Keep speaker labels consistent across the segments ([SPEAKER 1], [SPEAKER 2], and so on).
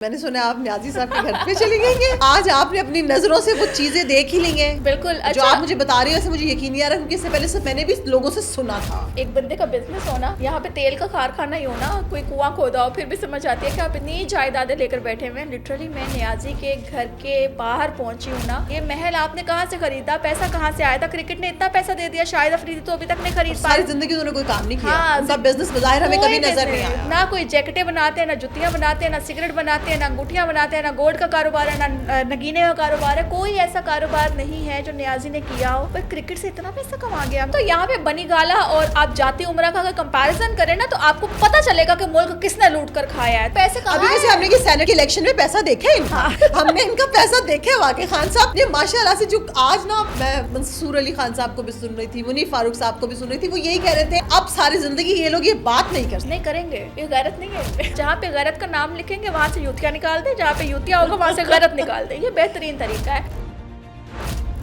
[SPEAKER 1] میں نے سنا آپ نیازی صاحب کے گھر پہ چلی گئی ہیں. آج آپ نے اپنی نظروں سے وہ چیزیں دیکھ ہی لی ہیں.
[SPEAKER 2] بالکل.
[SPEAKER 1] جو آپ مجھے بتا رہی ہو مجھے یقین نہیں آ رہا کیونکہ اس سے پہلے میں نے بھی لوگوں سے سنا تھا.
[SPEAKER 2] ایک بندے کا بزنس ہونا, یہاں پہ تیل کا کارخانہ ہی ہونا, کوئی کنواں کھودا ہو, پھر بھی سمجھ آتی ہے کہ آپ اتنی جائیدادیں لے کر بیٹھے ہوئے ہیں. لٹرلی میں نیازی کے گھر کے باہر پہنچی ہوں نا. یہ محل آپ نے کہاں سے خریدا, پیسہ کہاں سے آیا تھا؟ کرکٹ نے اتنا پیسہ دے دیا, شاہد افریدی تو ابھی تک نہیں خرید پائی.
[SPEAKER 1] ساری زندگی انہوں نے کوئی کام نہیں کیا. ان کا بزنس بظاہر ہمیں کبھی نظر نہیں آیا.
[SPEAKER 2] نہ کوئی جیکٹیں بناتے ہیں, نہ جتیاں بناتے ہیں, نہ سگریٹ بناتے ہیں, نہ انگوٹھیاں بناتے ہیں, نہ گولڈ کا کاروبار ہے, نہ نگینے کا کاروبار ہے. کوئی ایسا کاروبار نہیں ہے جو نیازی نے کیا ہو. پر کرکٹ سے اتنا پیسہ کما گیا. تو یہاں پہ بنی گالا اور آپ جاتی عمرہ کا اگر کمپیریزن کریں نا تو آپ کو پتا چلے گا کہ ملک کس نے لوٹ کر کھایا ہے. پیسے کہاں
[SPEAKER 1] ابھی ویسے ہم نے کہ سینٹ کے الیکشن میں پیسہ دیکھا ہے ہم نے ان کا پیسہ دیکھا ہے. واقعی خان صاحب یہ ماشاءاللہ سے جو آج نا میں منصور علی خان صاحب کو بھی سن رہی تھی, منیر فاروق صاحب کو بھی سن رہی تھی, وہ یہی کہہ رہے تھے اب ساری زندگی یہ لوگ یہ بات نہیں
[SPEAKER 2] کریں گے. یہ غیرت نہیں ہے. جہاں پہ غیرت کا نام لکھیں گے وہاں سے یوتیا نکال دیں, جہاں پہ یوتیا ہوگا وہاں سے غیرت نکال دیں. یہ بہترین طریقہ ہے.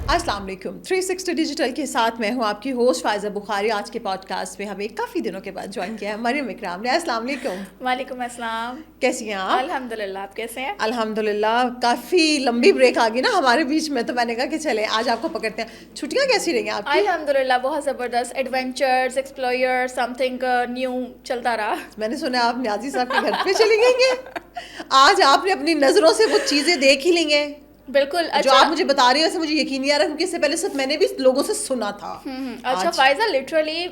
[SPEAKER 1] السلام علیکم. 360 ڈیجیٹل کے ساتھ میں ہوں آپ کی ہوسٹ فائزہ بخاری. آج کے پوڈ کاسٹ میں ہمیں کافی دنوں کے بعد جوائن کیا ہے مریم اکرام نے. السلام علیکم.
[SPEAKER 2] وعلیکم السلام.
[SPEAKER 1] کیسی ہیں آپ؟
[SPEAKER 2] الحمدللہ. آپ کیسے ہیں؟
[SPEAKER 1] الحمدللہ. کافی لمبی بریک آ گئی نا ہمارے بیچ میں, تو میں نے کہا کہ چلے آج آپ کو پکڑتے ہیں. چھٹیاں کیسی رہی ہیں آپ کی؟
[SPEAKER 2] الحمدللہ بہت زبردست. Adventures, explore, some thing new چلتا رہا.
[SPEAKER 1] میں نے سنا آپ نیازی صاحب کے گھر پہ چلی گئی ہیں. آج آپ نے اپنی نظروں سے وہ چیزیں دیکھ ہی لی ہیں.
[SPEAKER 2] بالکل.
[SPEAKER 1] جو آپ مجھے بتا رہی ہو مجھے یقین نہیں آ رہا کیونکہ اس سے پہلے میں نے بھی لوگوں سے سنا تھا.
[SPEAKER 2] اچھا فائزہ, لٹرلی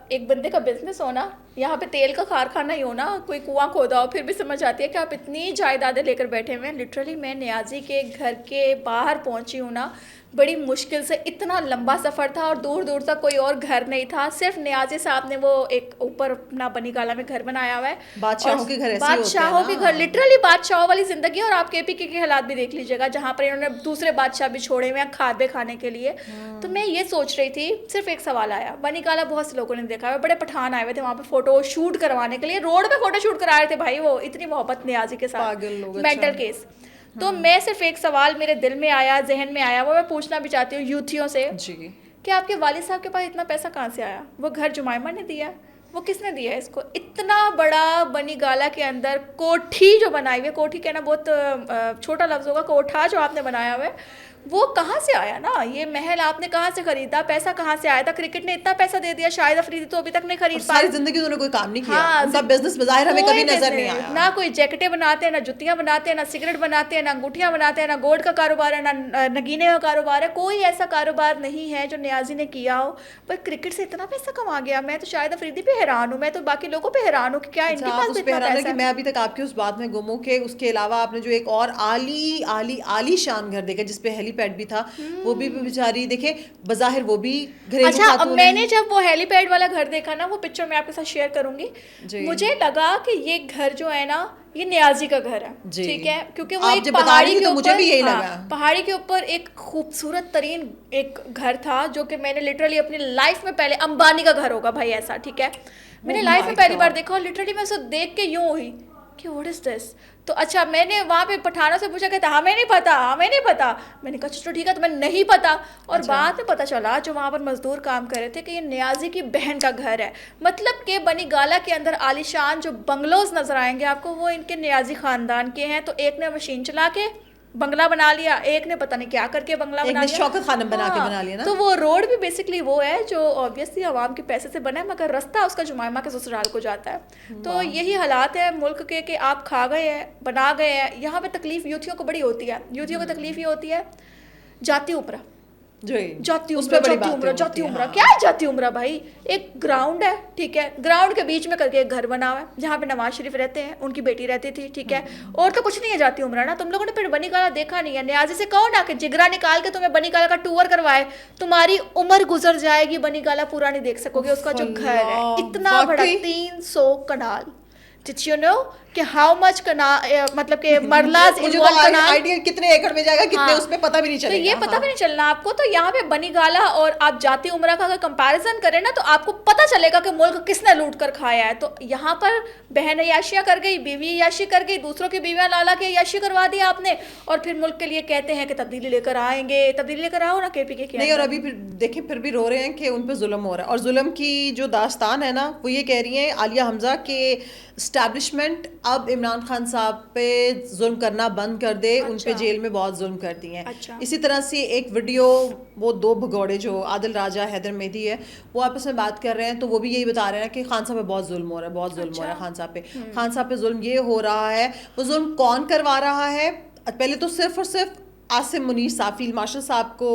[SPEAKER 2] ایک بندے کا بزنس ہونا, یہاں پہ تیل کا کارخانہ ہی ہونا, کوئی کنواں کھودا ہو, پھر بھی سمجھ آتی ہے کہ آپ اتنی جائیدادیں لے کر بیٹھے ہوئے ہیں. لٹرلی میں نیازی کے گھر کے باہر پہنچی ہوں نا. بڑی مشکل سے, اتنا لمبا سفر تھا اور دور دور تک کوئی اور گھر نہیں تھا. صرف نیازی صاحب نے وہ ایک اوپر اپنا بنی گالا میں گھر بنایا ہوا ہے.
[SPEAKER 1] بادشاہوں کے گھر,
[SPEAKER 2] بادشاہوں کے گھر, لٹرلی بادشاہوں والی زندگی. اور آپ کے پی کے حالات بھی دیکھ لیجیے گا جہاں پر انہوں نے دوسرے بادشاہ بھی چھوڑے ہوئے ہیں کھادے کھانے کے لیے. تو میں یہ سوچ رہی تھی, صرف ایک سوال آیا. بنی گالا بہت سے لوگوں نے دیکھا ہے, بڑے پٹھان آئے ہوئے تھے وہاں پہ فوٹو شوٹ کروانے کے لیے. روڈ پہ فوٹو شوٹ کرا رہے تھے بھائی, وہ اتنی محبت نیازی کے ساتھ. Mental case. تو میں صرف ایک سوال میرے دل میں آیا, ذہن میں آیا, وہ میں پوچھنا بھی چاہتی ہوں یوتھیوں سے کہ آپ کے والد صاحب کے پاس اتنا پیسہ کہاں سے آیا؟ وہ گھر جمائمہ نے دیا؟ وہ کس نے دیا ہے اس کو؟ اتنا بڑا بنی گالا کے اندر کوٹھی جو بنائی ہوئی ہے, کوٹھی کہنا بہت چھوٹا لفظ ہوگا, کوٹھا جو آپ نے بنایا ہوا ہے وہ کہاں سے آیا نا؟ یہ محل آپ نے کہاں سے خریدا, پیسہ کہاں سے آیا تھا؟ کرکٹ نے اتنا پیسہ دے دیا, شاہد افریدی تو ابھی تک نہیں خرید پائی.
[SPEAKER 1] ساری زندگی انہوں نے کوئی کام نہیں کیا. ان کا بزنس بظاہر ہمیں کبھی نظر نہیں آیا.
[SPEAKER 2] نہ کوئی جیکٹیں بناتے ہیں, نہ جتیاں بناتے ہیں, نہ سگریٹ بناتے ہیں, نہ انگوٹھیاں بناتے ہیں, نہ گولڈ کا کاروبار ہے, نہ نگینے کا کاروبار ہے. کوئی ایسا کاروبار نہیں ہے جو نیازی نے کیا ہو. پر کرکٹ سے اتنا پیسہ کما گیا. میں تو شاہد افریدی پہ حیران ہوں, میں تو باقی لوگوں پہ حیران ہوں کہ کیا ان کے پاس اتنا پیسہ ہے.
[SPEAKER 1] میں ابھی تک آپ کی اس بات میں گم ہوں کہ اس کے علاوہ آپ نے جو ایک اور عالی شان گھر دیکھا جس پہ ہیلی پیڈ بھی تھا, وہ بھی بیچاری دیکھے بظاہر وہ بھی گھریلو خاتون.
[SPEAKER 2] اچھا, میں نے جب وہ ہیلی پیڈ والا گھر دیکھا نا, وہ پکچر میں آپ کے ساتھ شیئر کروں گی, مجھے لگا کہ یہ گھر جو ہے نا یہ نیازی کا گھر ہے. ٹھیک ہے, کیونکہ وہ ایک پہاڑی کے اوپر, پہاڑی کے اوپر ایک خوبصورت ترین ایک گھر تھا جو کہ میں نے لٹرلی اپنی لائف میں پہلے, امبانی کا گھر ہوگا بھائی ایسا, ٹھیک ہے, میں نے لائف میں پہلی بار دیکھا. اور لٹرلی میں اسے دیکھ کے یوں ہوئی کہ واٹ از دس. تو اچھا, میں نے وہاں پہ پٹھانوں سے پوچھا کہ ہمیں نہیں پتا. میں نے کہا چلو ٹھیک ہے, تو میں نہیں پتا. اور بعد میں پتا چلا جو وہاں پر مزدور کام کر رہے تھے کہ یہ نیازی کی بہن کا گھر ہے. مطلب کہ بنی گالا کے اندر عالیشان جو بنگلوز نظر آئیں گے آپ کو, وہ ان کے نیازی خاندان کے ہیں. تو ایک نے مشین چلا کے بنگلہ بنا لیا, ایک نے پتہ نہیں کیا کر کے بنگلہ بنا لیا,
[SPEAKER 1] شوکت خانم بنا کے بنا لیا نا.
[SPEAKER 2] تو وہ روڈ بھی بیسکلی وہ ہے جو آبویسلی عوام کے پیسے سے بنا ہے, مگر رستہ اس کا جمائمہ کے سسرال کو جاتا ہے. تو یہی حالات ہے ملک کے کہ آپ کھا گئے ہیں, بنا گئے ہیں. یہاں پہ تکلیف یوتھیوں کو بڑی ہوتی ہے. یوتھیوں کو تکلیف یہ ہوتی ہے جاتی عمرہ, جاتی عمرہ کیا ہے جاتی عمرہ بھائی؟ ایک گراؤنڈ ہے, ٹھیک ہے, گراؤنڈ کے بیچ میں کر کے ایک گھر بنا ہوا ہے جہاں پہ نواز شریف رہتے ہیں, ان کی بیٹی رہتی تھی, ٹھیک ہے, اور تو کچھ نہیں ہے جاتی عمرہ نا. تم لوگوں نے پھر بنی گالا دیکھا نہیں ہے. نیازی سے کہو نا کہ جگرا نکال کے تمہیں بنی گالا کا ٹور کروائے, تمہاری عمر گزر جائے گی, بنی گالا پورا نہیں دیکھ سکو گے. اس کا جو گھر ہے اتنا بڑا 300 کنال. Did you know کہ ہاؤ مچ مطلب کہ مرلاز
[SPEAKER 1] آئیڈیا کتنے ایکڑ میں جائے گا, کتنے اس میں پتہ بھی نہیں چلے گا.
[SPEAKER 2] تو یہ پتہ بھی نہیں چلنا آپ کو. تو یہاں پہ بنی گالا اور آپ جاتی عمرہ کا اگر کمپیریزن کریں نا تو آپ کو پتہ چلے گا کہ ملک کس نے لوٹ کر کھایا ہے. تو یہاں پر بہن عیاشیاں کر گئی, بیوی عیاشی کر گئی, دوسروں کی بیویاں لالا کے عیاشی کروا دی آپ نے, اور پھر ملک کے لیے کہتے ہیں کہ تبدیلی لے کر آئیں گے. تبدیلی لے کر آؤ نا, کے پی کے
[SPEAKER 1] نہیں. اور ابھی پھر دیکھیں پھر بھی رو رہے ہیں کہ ان پہ ظلم ہو رہا ہے. اور ظلم کی جو داستان ہے نا وہ یہ کہہ رہی ہیں عالیہ حمزہ کے اسٹیبلشمنٹ اب عمران خان صاحب پہ ظلم کرنا بند کر دے, ان پہ جیل میں بہت ظلم کرتی ہیں. اسی طرح سے ایک ویڈیو وہ دو بھگوڑے جو عادل راجہ حیدر مہدی ہے وہ آپس میں بات کر رہے ہیں, تو وہ بھی یہی بتا رہے ہیں کہ خان صاحب پہ بہت ظلم ہو رہا ہے, بہت ظلم ہو رہا ہے خان صاحب پہ. خان صاحب پہ ظلم یہ ہو رہا ہے, وہ ظلم کون کروا رہا ہے؟ پہلے تو صرف اور صرف عاصم منیر صاحب فیلڈ مارشل صاحب کو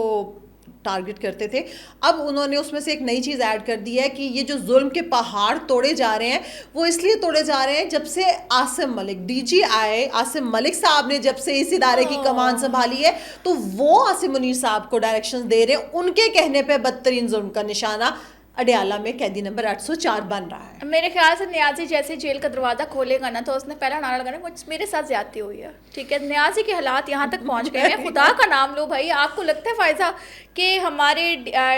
[SPEAKER 1] ٹارگٹ کرتے تھے, اب انہوں نے اس میں سے ایک نئی چیز ایڈ کر دی ہے کہ یہ جو ظلم کے پہاڑ توڑے جا رہے ہیں وہ اس لیے توڑے جا رہے ہیں جب سے عاصم ملک DGI عاصم ملک صاحب نے جب سے اس ادارے کی کمان سنبھالی ہے تو وہ عاصم منیر صاحب کو ڈائریکشن دے رہے ہیں. ان کے کہنے پہ بدترین ظلم کا نشانہ اڈیالہ میں قیدی نمبر 804 بن رہا ہے.
[SPEAKER 2] میرے خیال سے نیازی جیسے جیل کا دروازہ کھولے گا نا تو اس نے پہلا نعرہ لگانا مجھ میرے ساتھ زیادتی ہوئی ہے. ٹھیک ہے, نیازی کے حالات یہاں تک پہنچ گئے ہیں, خدا کا نام لو بھائی. آپ کو لگتا ہے فائزہ کہ ہمارے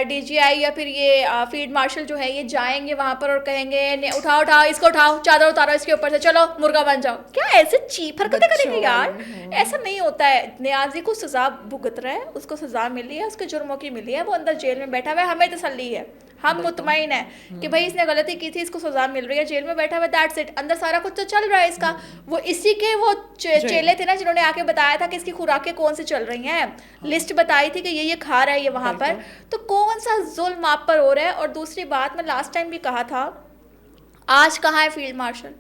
[SPEAKER 2] DGI یا پھر یہ فیلڈ مارشل جو ہے یہ جائیں گے وہاں پر اور کہیں گے اٹھاؤ اٹھاؤ اس کو, اٹھاؤ چادر اتارو اس کے اوپر سے, چلو مرغا بن جاؤ؟ کیا ایسے چیپ حرکتیں کریں گے یار؟ ایسا نہیں ہوتا ہے. نیازی کو سزا بھگت رہا ہے, اس کو سزا ملی ہے, اس کے جرموں کی ملی ہے, وہ اندر جیل میں بیٹھا ہوا ہے, ہمیں تسلی ہے, ہم مطمئن ہیں کہ بھائی اس نے غلطی کی تھی, اس کو سزا مل رہی ہے, جیل میں بیٹھا ہوا ہے, دیٹس اٹ. اندر سارا کچھ تو چل رہا ہے اس کا. وہ اسی کے وہ چیلے تھے نا جنہوں نے آ کے بتایا تھا کہ اس کی خوراکیں کون سی چل رہی ہیں, لسٹ بتائی تھی کہ یہ کھا رہا ہے یہ وہاں پر. تو کون سا ظلم آپ پر ہو رہا ہے؟ اور دوسری بات میں لاسٹ ٹائم بھی کہا تھا, آج کہاں ہے فیلڈ مارشل؟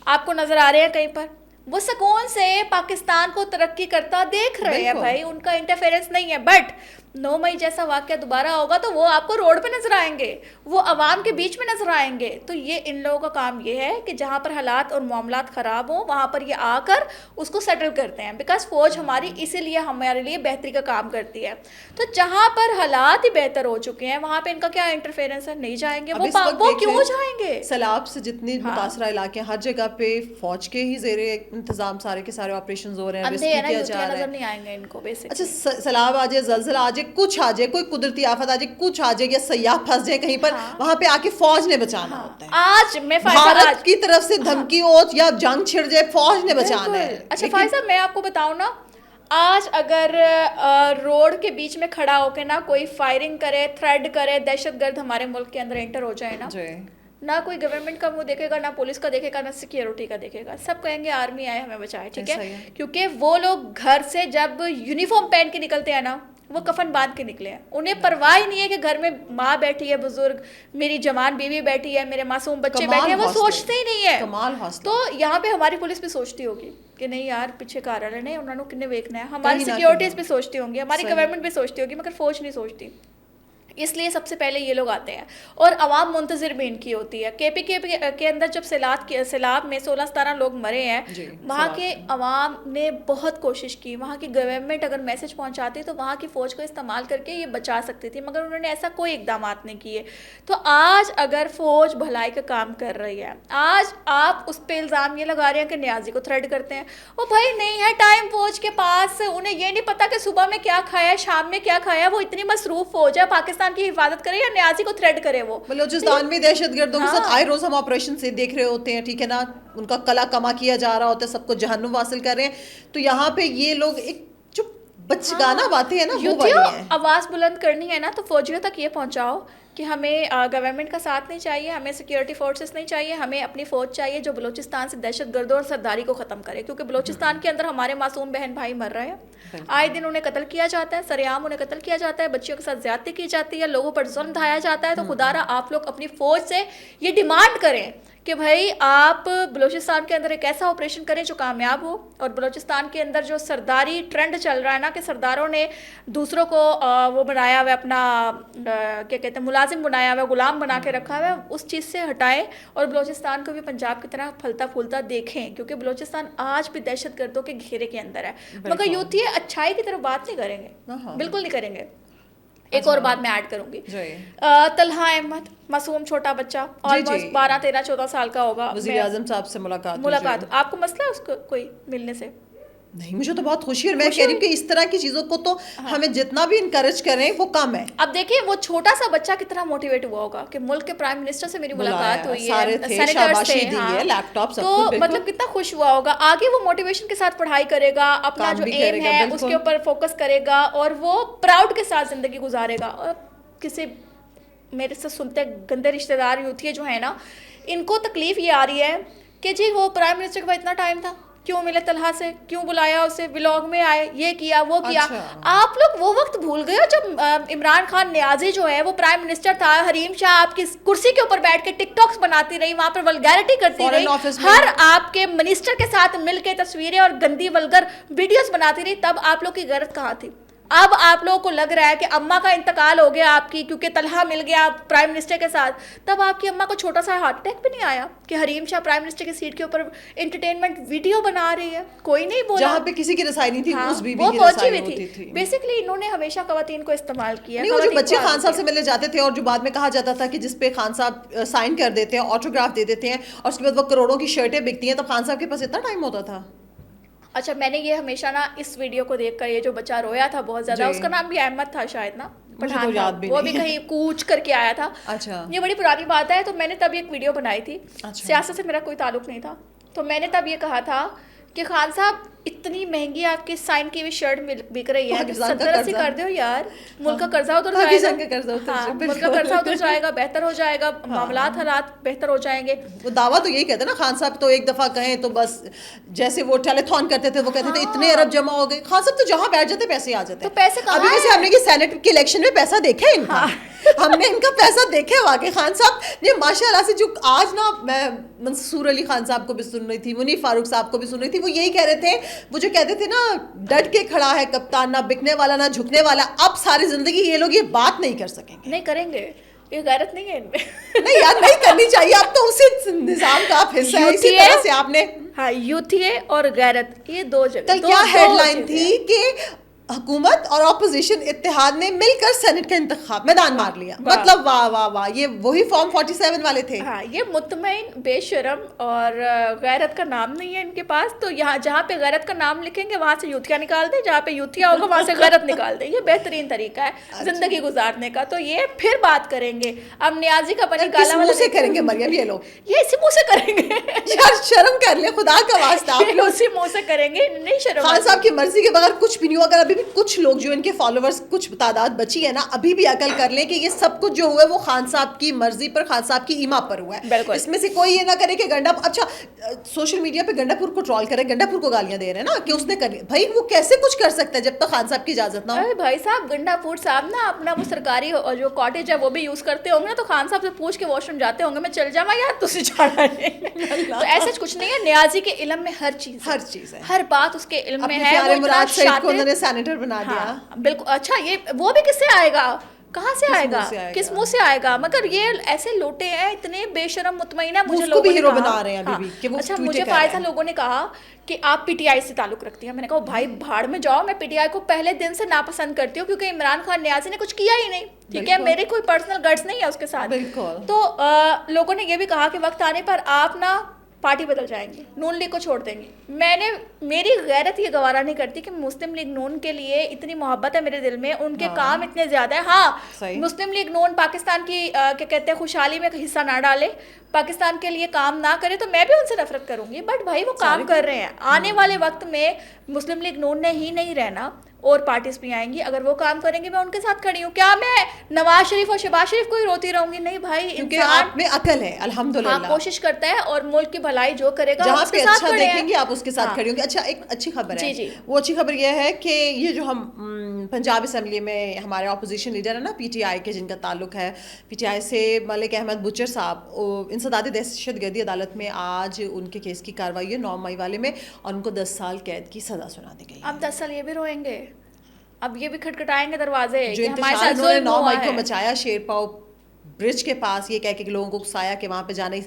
[SPEAKER 2] آپ کو نظر آ رہے ہیں کہیں پر؟ وہ سکون سے پاکستان کو ترقی کرتا دیکھ رہے ہیں بھائی, ان کا انٹرفیئرنس نہیں ہے. بٹ 9 مئی جیسا واقعہ دوبارہ ہوگا تو وہ آپ کو روڈ پہ نظر آئیں گے, وہ عوام کے بیچ میں نظر آئیں گے. تو یہ ان لوگوں کا کام یہ ہے کہ جہاں پر حالات اور معاملات خراب ہوں وہاں پر یہ آ کر اس کو سیٹل کرتے ہیں. بیکاز فوج ہماری اسی لیے ہمارے لیے بہتری کا کام کرتی ہے. تو جہاں پر حالات ہی بہتر ہو چکے ہیں وہاں پہ ان کا کیا انٹرفیئرنس ہے؟ نہیں جائیں گے. وہ کیوں جائیں گے؟
[SPEAKER 1] سیلاب سے جتنی متاثرہ علاقے ہیں ہر جگہ پہ فوج کے ہی زیر انتظام سارے کے سارے آپریشنز ہو رہے ہیں, ریسکیو کیا جا رہا ہے.
[SPEAKER 2] نظر نہیں آئیں گے ان کو بیسکلی.
[SPEAKER 1] اچھا سیلاب آ جائے, زلزلہ آ جائے, کچھ آ جائے, کوئی قدرتی آفت آ جائے, کچھ آ جائے, یا سیاح پھنس جائے کہیں پر, وہاں پہ آ کے فوج نے بچانا ہوتا ہے.
[SPEAKER 2] آج میں
[SPEAKER 1] بھارت کی طرف سے دھمکی ہو یا جنگ چھڑ جائے فوج نے بچانا ہے.
[SPEAKER 2] اچھا فائزہ میں آپ کو بتاؤں نا, آج اگر روڈ کے بیچ میں کھڑا ہو کے نا کوئی فائرنگ کرے, تھریڈ کرے, دہشت گرد ہمارے ملک کے اندر انٹر ہو جائے نا, نہ کوئی گورنمنٹ کا منہ دیکھے گا, نہ پولیس کا دیکھے گا, نہ سیکیورٹی کا دیکھے گا. سب کہیں گے آرمی آئے ہمیں بچائے. ٹھیک ہے, کیونکہ وہ لوگ گھر سے جب یونیفارم پہن کے نکلتے ہیں نا وہ کفن باندھ کے نکلے ہیں. انہیں پرواہ ہی نہیں ہے کہ گھر میں ماں بیٹھی ہے, بزرگ, میری جوان بیوی بیٹھی ہے, میرے معصوم بچے بیٹھے ہیں, وہ سوچتے ہی نہیں ہے. تو یہاں پہ ہماری پولیس بھی سوچتی ہوگی کہ نہیں یار پیچھے کار والے نے انہوں نے کتنے دیکھنا ہے. ہماری سیکیورٹیز بھی سوچتی ہوں گی, ہماری گورنمنٹ بھی سوچتی ہوگی, مگر فوج نہیں سوچتی. اس لیے سب سے پہلے یہ لوگ آتے ہیں اور عوام منتظر بھی ان کی ہوتی ہے. KP کے اندر جب سیلاب میں 16-17 لوگ مرے ہیں, وہاں کے عوام نے بہت کوشش کی, وہاں کی گورنمنٹ اگر میسج پہنچاتی تو وہاں کی فوج کو استعمال کر کے یہ بچا سکتی تھی, مگر انہوں نے ایسا کوئی اقدامات نہیں کیے. تو آج اگر فوج بھلائی کا کام کر رہی ہے, آج آپ اس پہ الزام یہ لگا رہے ہیں کہ نیازی کو تھریڈ کرتے ہیں. وہ بھائی نہیں ہے ٹائم فوج کے پاس, انہیں یہ نہیں پتا کہ صبح میں کیا کھایا ہے, شام میں کیا کھایا. وہ اتنی مصروف فوج ہے, پاکستان کی حفاظت کرے یا نیازی کو تھریڈ کرے. وہ
[SPEAKER 1] بلوچستان میں دہشت گردوں کے ساتھ آئے روز ہم آپریشن سے دیکھ رہے ہوتے ہیں, ٹھیک ہے نا, ان کا کلا کما کیا جا رہا ہوتا ہے, سب کو جہنم حاصل کر رہے ہیں. تو یہاں پہ یہ لوگ ایک جو بچگانہ باتیں ہیں نا وہ والی ہیں.
[SPEAKER 2] آواز بلند کرنی ہے نا تو فوجیوں تک یہ پہنچاؤ کہ ہمیں گورنمنٹ کا ساتھ نہیں چاہیے, ہمیں سیکیورٹی فورسز نہیں چاہیے, ہمیں اپنی فوج چاہیے جو بلوچستان سے دہشت گردوں اور سرداری کو ختم کرے. کیونکہ بلوچستان کے اندر ہمارے معصوم بہن بھائی مر رہے ہیں, آئے دن انہیں قتل کیا جاتا ہے, سرعام انہیں قتل کیا جاتا ہے, بچیوں کے ساتھ زیادتی کی جاتی ہے, لوگوں پر ظلم ڈھایا جاتا ہے. تو خدا را آپ لوگ اپنی فوج سے یہ ڈیمانڈ کریں کہ بھائی آپ بلوچستان کے اندر ایک ایسا آپریشن کریں جو کامیاب ہو. اور بلوچستان کے اندر جو سرداری ٹرینڈ چل رہا ہے نا کہ سرداروں نے دوسروں کو وہ بنایا ہوا اپنا کیا کہتے ہیں ملازم بنایا ہوا, غلام بنا کے رکھا ہوا ہے, اس چیز سے ہٹائیں اور بلوچستان کو بھی پنجاب کی طرح پھلتا پھولتا دیکھیں. کیونکہ بلوچستان آج بھی دہشت گردوں کے گھیرے کے اندر ہے, مگر یوتھی اچھائی کی طرف بات نہیں کریں گے, بالکل نہیں کریں گے. ایک اور بات میں ایڈ کروں گی, طلحہ احمد معصوم چھوٹا بچہ آلموسٹ 12-13-14 سال کا ہوگا,
[SPEAKER 1] وزیر اعظم صاحب سے
[SPEAKER 2] ملاقات. آپ کو مسئلہ ہے اس کو کوئی ملنے سے؟
[SPEAKER 1] نہیں, مجھے تو بہت خوشی ہے. میں کہہ رہی ہوں کہ اس طرح کی چیزوں کو تو ہمیں جتنا بھی انکریج کریں وہ کم ہے.
[SPEAKER 2] اب دیکھیں وہ چھوٹا سا بچہ کتنا موٹیویٹ ہوا ہوگا کہ ملک کے پرائم منسٹر سے میری ملاقات ہوئی ہے, سینیٹر سے,
[SPEAKER 1] لیپ ٹاپ,
[SPEAKER 2] تو مطلب کتنا خوش ہوا ہوگا. آگے وہ موٹیویشن کے ساتھ پڑھائی کرے گا, اپنا جو ایم ہے اس کے اوپر فوکس کرے گا اور وہ پراؤڈ کے ساتھ زندگی گزارے گا. اور کسی میرے سے سنتے گندے رشتے دار یوتھی جو ہے نا, ان کو تکلیف یہ آ رہی ہے کہ جی وہ پرائم منسٹر کے پاس اتنا ٹائم تھا, کیوں ملے طلحہ سے, کیوں بلایا اسے, ولاگ میں آئے, یہ کیا وہ کیا. آپ لوگ وہ وقت بھول گئے ہو جب عمران خان نیازی جو ہے وہ پرائم منسٹر تھا, حریم شاہ آپ کی کرسی کے اوپر بیٹھ کے ٹک ٹاکس بناتی رہی, وہاں پر ولگیرٹی کرتی رہی, ہر آپ کے منسٹر کے ساتھ مل کے تصویریں اور گندی ولگر ویڈیوز بناتی رہی, تب آپ لوگ کی غیرت کہاں تھی؟ اب آپ لوگوں کو لگ رہا ہے کہ اماں کا انتقال ہو گیا آپ کی کیونکہ طلحہ مل گیا پرائم منسٹر کے ساتھ, تب آپ کی اماں کو چھوٹا سا ہارٹ اٹیک بھی نہیں آیا کہ حریم شاہ پرائم منسٹر کی سیٹ کے اوپر انٹرٹینمنٹ ویڈیو بنا رہی ہے؟ کوئی نہیں بولا,
[SPEAKER 1] جہاں پہ کسی کی رسائی نہیں تھی اس بی بی
[SPEAKER 2] وہ
[SPEAKER 1] کی
[SPEAKER 2] پہنچی
[SPEAKER 1] رسائی
[SPEAKER 2] ہوئی
[SPEAKER 1] ہوتی
[SPEAKER 2] تھی.
[SPEAKER 1] تھی.
[SPEAKER 2] بیسیکلی انہوں نے ہمیشہ خواتین کو استعمال کیا.
[SPEAKER 1] نہیں, وہ جو بچے خان صاحب سے ملنے جاتے تھے اور جو بعد میں کہا جاتا تھا کہ جس پہ خان صاحب سائن کر دیتے ہیں, آٹوگراف دے دیتے ہیں, اور اس کے بعد وہ کروڑوں کی شرٹیں بکتی ہیں, تب خان صاحب کے پاس اتنا ٹائم ہوتا تھا؟
[SPEAKER 2] اچھا, میں نے یہ ہمیشہ نا اس ویڈیو کو دیکھ کر, یہ جو بچہ رویا تھا بہت زیادہ, اس کا نام بھی احمد تھا شاید نا, پٹھان, وہ بھی کہیں کوچ کر کے آیا تھا.
[SPEAKER 1] اچھا,
[SPEAKER 2] یہ بڑی پرانی بات ہے. تو میں نے تب ایک ویڈیو بنائی تھی, سیاست سے میرا کوئی تعلق نہیں تھا, تو میں نے تب یہ کہا تھا کہ خان صاحب اتنی مہنگی آپ کی سائن کی ہوئی شرٹ بک رہی ہے, 70-80 کر دو یار, ملک کا قرضہ اتر جائے گا, ملک کا قرضہ اتر جائے گا, بہتر ہو جائے گا, معاملات حالات بہتر ہو جائیں گے.
[SPEAKER 1] وہ دعویٰ تو یہی کہتے ہیں نا, خان صاحب تو ایک دفعہ کہیں تو بس جیسے وہ ٹیلی تھون کرتے تھے, وہ کہتے تھے اتنے ارب جمع ہو گئے. خان صاحب تو جہاں بیٹھ جاتے پیسے آ جاتے.
[SPEAKER 2] تو پیسے کہاں
[SPEAKER 1] ابھی ویسے ہم نے کہ سینٹ کے الیکشن میں پیسہ دیکھا ہے ان کا, ہم نے ان کا پیسہ دیکھا واقعی. خان صاحب نے ماشاء اللہ سے, جو آج نا میں منصور علی خان صاحب کو بھی سن رہی تھی, منیر فاروق صاحب کو بھی سن رہی تھی, وہ یہی کہہ رہے تھے, وہ جو کہتے تھے نا ڈٹ کے کھڑا ہے کپتان, نہ بکنے والا نہ جھکنے والا. اب ساری زندگی یہ لوگ یہ بات نہیں کر سکیں گے.
[SPEAKER 2] نہیں کریں گے, یہ غیرت نہیں ہے ان میں.
[SPEAKER 1] نہیں یار, نہیں کرنی چاہیے. اب تو اسی نظام کا آپ حصہ ہے, اسی طرح سے آپ نے.
[SPEAKER 2] ہاں, یوتھیے اور غیرت, یہ دو جگہ.
[SPEAKER 1] کل کیا ہیڈ لائن تھی کہ حکومت اور اپوزیشن اتحاد نے مل کر سینٹ کا انتخاب میدان مار لیا. مطلب واہ واہ واہ, یہ وہی فارم 47 والے تھے.
[SPEAKER 2] ہاں, یہ مطمئن, بے شرم اور غیرت کا نام نہیں ہے ان کے پاس. تو یہاں جہاں پہ غیرت کا نام لکھیں گے وہاں سے یوتھیا نکال دیں, جہاں پہ یوتھیا ہوگا وہاں سے غیرت نکال دیں. یہ بہترین طریقہ ہے زندگی گزارنے کا. تو یہ پھر بات کریں گے اب نیازی کا بنی کالا
[SPEAKER 1] والا سے کریں گے مریم, یہ لوگ
[SPEAKER 2] یہ اسی منہ سے کریں گے.
[SPEAKER 1] یار شرم کر لیں خدا کا واسطہ, آپ لوگ
[SPEAKER 2] اسی منہ سے کریں گے. نہیں شرم,
[SPEAKER 1] خان صاحب کی مرضی کے بغیر کچھ بھی نہیں ہو. اگر ابھی بھی کچھ لوگ جو ان کے فالوورز کچھ تعداد بچی ہے نا, ابھی بھی عقل کر لیں کہ یہ سب کچھ جو ہوا ہے وہ خان صاحب کی مرضی پر, خان صاحب کی ایما پر ہوا ہے. اس میں سے کوئی یہ نہ کرے کہ گنڈا, اچھا سوشل میڈیا پہ گنڈا پور کو ٹرول کرے, گنڈا پور کو گالیاں دے رہے ہیں نا کہ اس نے کر لیا. بھائی وہ کیسے کچھ کر سکتا ہے جب تک خان صاحب کی اجازت نہ ہو؟
[SPEAKER 2] بھائی صاحب گنڈا پور صاحب نا اپنا وہ سرکاری جو کاٹیج ہے وہ بھی یوز کرتے ہوں گے, تو خان صاحب سے پوچھ کے واش روم جاتے ہوں گے, میں چل جاؤں یار تجھے جانا ہے. تو ایسا کچھ نہیں ہے, نیازی کے علم میں ہر چیز ہے, ہر بات اس کے علم میں ہے.
[SPEAKER 1] مراد شریف کو انہوں نے سینیٹر بنا دیا.
[SPEAKER 2] بالکل. اچھا, یہ وہ بھی کس سے آئے گا, کہاں سے آئے گا, کس منہ سے آئے گا؟ مگر یہ ایسے لوٹے ہیں, اتنے بے شرم مطمئن ہے. مجھے لوگوں نے
[SPEAKER 1] بنا رہے ہیں ابھی بھی.
[SPEAKER 2] اچھا, مجھے فائزہ لوگوں نے کہا کہ آپ پی ٹی آئی سے تعلق رکھتی ہیں. میں نے کہا بھائی بھاڑ میں جاؤ, میں پی ٹی آئی کو پہلے دن سے ناپسند کرتی ہوں کیونکہ عمران خان نیازی نے کچھ کیا ہی نہیں, ٹھیک ہے, میرے کوئی پرسنل گٹس نہیں ہے اس کے ساتھ. تو لوگوں نے یہ بھی کہا کہ وقت آنے پر آپ نا پارٹی بدل جائیں گے, نون لیگ کو چھوڑ دیں گے. میری غیرت یہ گوارا نہیں کرتی کہ مسلم لیگ نون کے لیے اتنی محبت ہے میرے دل میں, ان کے کام اتنے زیادہ ہیں. ہاں, مسلم لیگ نون پاکستان کی کیا کہتے ہیں خوشحالی میں حصہ نہ ڈالے, پاکستان کے لیے کام نہ کرے, تو میں بھی ان سے نفرت کروں گی. بٹ بھائی وہ کام کر رہے ہیں. آنے والے وقت میں مسلم لیگ نون نے ہی نہیں رہنا, اور پارٹیز بھی آئیں گی. اگر وہ کام کریں گے میں ان کے ساتھ کھڑی ہوں. کیا میں نواز شریف اور شہباز شریف کو ہی روتی رہوں گی؟ نہیں بھائی,
[SPEAKER 1] کیونکہ آپ میں عقل ہے الحمدللہ,
[SPEAKER 2] کوشش کرتا ہے اور ملک کی بھلائی جو کرے گا
[SPEAKER 1] جہاں پہ اچھا دیکھیں گے آپ اس کے ساتھ کھڑی ہوں گی. اچھا, ایک اچھی خبر ہے.
[SPEAKER 2] جی,
[SPEAKER 1] وہ اچھی خبر یہ ہے کہ یہ جو ہم پنجاب اسمبلی میں ہمارے اپوزیشن لیڈر ہیں نا پی ٹی آئی کے, جن کا تعلق ہے پی ٹی آئی سے, ملک احمد بچر صاحب, انسداد دہشت گردی عدالت میں آج ان کے کیس کی کارروائی ہے 9 مئی والے میں, اور ان کو 10 سال قید کی سزا سنا دی گئی.
[SPEAKER 2] اب 10 سال یہ بھی روئیں گے, اب یہ بھی کھٹکھٹائیں گے دروازے
[SPEAKER 1] جو انتشار انہوں نے 9 مئی کو مچایا شیر پاؤ برج کے پاس, یہ کہہ کے لوگوں کو اکسایا کہ وہاں پہ جانے,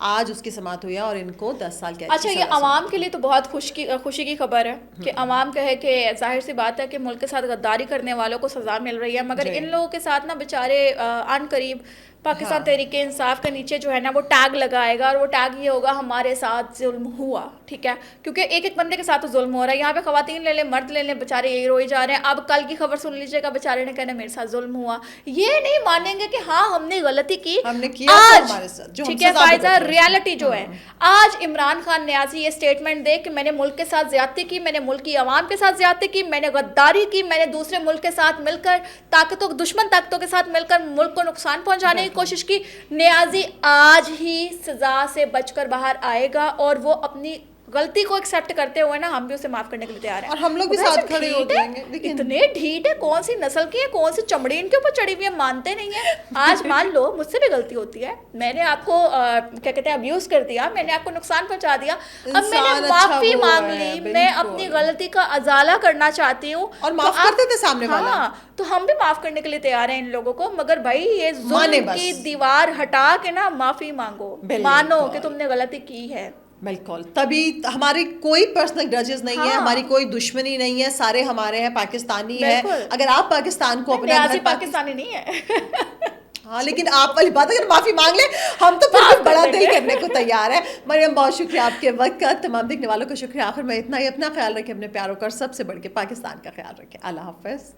[SPEAKER 1] آج اس کی سماعت ہوئی اور ان کو 10 سال قید.
[SPEAKER 2] اچھا, یہ عوام کے لیے تو بہت خوشی کی خبر ہے کہ عوام کہے کہ ظاہر سی بات ہے کہ ملک کے ساتھ غداری کرنے والوں کو سزا مل رہی ہے, مگر ان لوگوں کے ساتھ نا بیچارے ان قریب پاکستان تحریک انصاف کے نیچے جو ہے نا وہ ٹیگ لگائے گا, اور وہ ٹیگ یہ ہوگا ہمارے ساتھ ظلم ہوا. ٹھیک ہے, کیونکہ ایک بندے کے ساتھ تو ظلم ہو رہا ہے. یہاں پہ خواتین لے لیں, مرد لے لیں, بیچارے یہی روئے جا رہے ہیں. اب کل کی خبر سن لیجیے گا, بیچارے نے کہنا میرے ساتھ ظلم ہوا. یہ نہیں مانیں گے کہ ہاں ہم نے غلطی کی
[SPEAKER 1] ہم نے کیا
[SPEAKER 2] آج, ٹھیک ہے فائزہ, ریالٹی جو ہے آج عمران خان نیازی یہ اسٹیٹمنٹ دے کہ میں نے ملک کے ساتھ زیادتی کی, میں نے ملک کی عوام کے ساتھ زیادتی کی, میں نے غداری کی, میں نے دوسرے ملک کے ساتھ مل کر دشمن طاقتوں کے ساتھ مل کر ملک کو نقصان پہنچانے کی کوشش کی. نیازی آج ہی سزا سے بچ کر باہر آئے گا اور وہ اپنی غلطی کو ایکسیپٹ کرتے ہوئے نا ہم بھی اسے معاف کرنے کے لیے تیار ہیں,
[SPEAKER 1] اور ہم لوگ بھی ساتھ کھڑے ہو جائیں گے.
[SPEAKER 2] اتنے ڈھیٹ ہے, کون سی نسل کی ہے, کون سی چمڑی ان کے اوپر چڑھی ہوئی ہے, مانتے نہیں ہیں. آج مان لو مجھ سے بھی غلطی ہوتی ہے, میں نے آپ کو کیا کہتے ہیں ابیوز کر دیا, میں نے آپ کو نقصان پہنچا دیا, اب میں نے معافی مانگ لی, میں اپنی غلطی کا ازالہ کرنا چاہتی ہوں
[SPEAKER 1] اور معاف کرتے تھے سامنے والا.
[SPEAKER 2] ہاں تو ہم بھی معاف کرنے کے لیے تیار ہیں ان لوگوں کو, مگر بھائی یہ ظلم کی دیوار ہٹا کے نا معافی مانگو, مانو کہ تم نے غلطی کی ہے.
[SPEAKER 1] بالکل, تبھی ہماری کوئی پرسنل گرجز نہیں ہے, ہماری کوئی دشمنی نہیں ہے, سارے ہمارے ہیں, پاکستانی ہے. اگر آپ پاکستان کو اپنا گھر,
[SPEAKER 2] پاکستانی نہیں ہے
[SPEAKER 1] ہاں لیکن آپ والی بات اگر معافی مانگ لیں ہم تو پھر بھی بڑا دل کرنے کو تیار ہے. مریم بہت شکریہ آپ کے وقت کا, تمام دیکھنے والوں کا شکریہ. آخر میں اتنا ہی, اپنا خیال رکھیں, اپنے پیاروں کا, اور سب سے بڑھ کے پاکستان کا خیال رکھیں. اللہ حافظ.